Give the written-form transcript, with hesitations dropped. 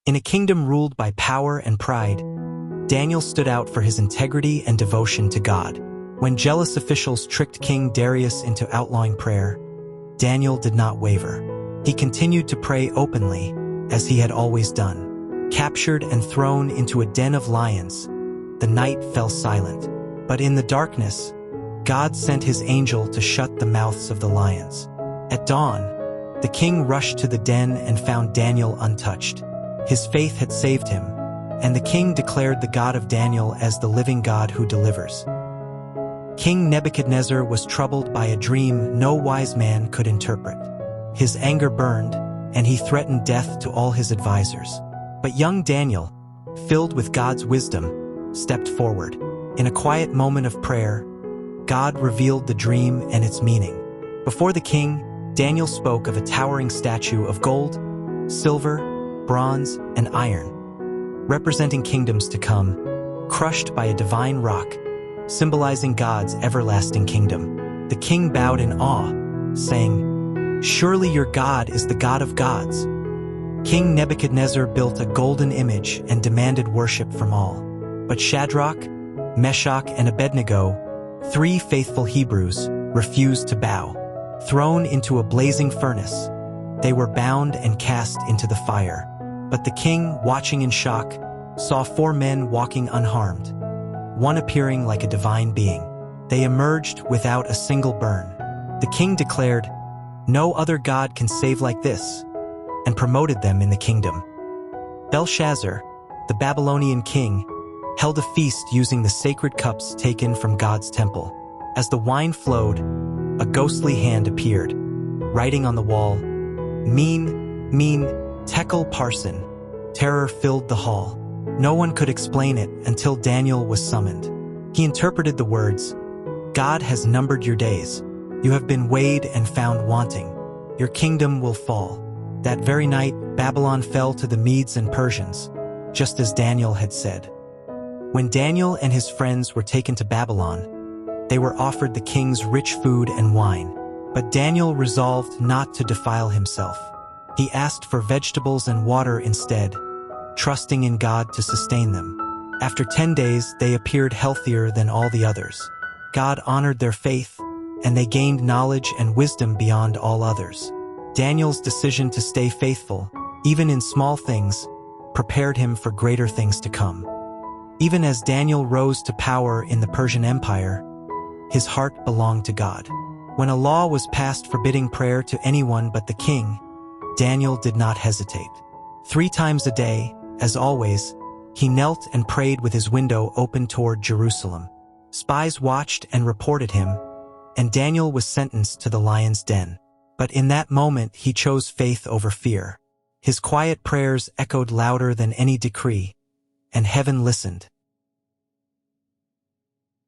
In a kingdom ruled by power and pride, Daniel stood out for his integrity and devotion to God. When jealous officials tricked King Darius into outlawing prayer, Daniel did not waver. He continued to pray openly, as he had always done. Captured and thrown into a den of lions, the night fell silent. But in the darkness, God sent his angel to shut the mouths of the lions. At dawn, the king rushed to the den and found Daniel untouched. His faith had saved him, and the king declared the God of Daniel as the living God who delivers. King Nebuchadnezzar was troubled by a dream no wise man could interpret. His anger burned, and he threatened death to all his advisors. But young Daniel, filled with God's wisdom, stepped forward. In a quiet moment of prayer, God revealed the dream and its meaning. Before the king, Daniel spoke of a towering statue of gold, silver, bronze, and iron, representing kingdoms to come, crushed by a divine rock, symbolizing God's everlasting kingdom. The king bowed in awe, saying, "Surely your God is the God of gods." King Nebuchadnezzar built a golden image and demanded worship from all. But Shadrach, Meshach, and Abednego, 3 faithful Hebrews, refused to bow. Thrown into a blazing furnace, they were bound and cast into the fire. But the king, watching in shock, saw 4 men walking unharmed, one appearing like a divine being. They emerged without a single burn. The king declared, "No other God can save like this," and promoted them in the kingdom. Belshazzar, the Babylonian king, held a feast using the sacred cups taken from God's temple. As the wine flowed, a ghostly hand appeared, writing on the wall, "Mean, Tekel Parson." Terror filled the hall. No one could explain it until Daniel was summoned. He interpreted the words, "God has numbered your days. You have been weighed and found wanting. Your kingdom will fall." That very night, Babylon fell to the Medes and Persians, just as Daniel had said. When Daniel and his friends were taken to Babylon, they were offered the king's rich food and wine. But Daniel resolved not to defile himself. He asked for vegetables and water instead, trusting in God to sustain them. After 10 days, they appeared healthier than all the others. God honored their faith, and they gained knowledge and wisdom beyond all others. Daniel's decision to stay faithful, even in small things, prepared him for greater things to come. Even as Daniel rose to power in the Persian Empire, his heart belonged to God. When a law was passed forbidding prayer to anyone but the king, Daniel did not hesitate. 3 times a day, as always, he knelt and prayed with his window open toward Jerusalem. Spies watched and reported him, and Daniel was sentenced to the lion's den. But in that moment, he chose faith over fear. His quiet prayers echoed louder than any decree, and heaven listened.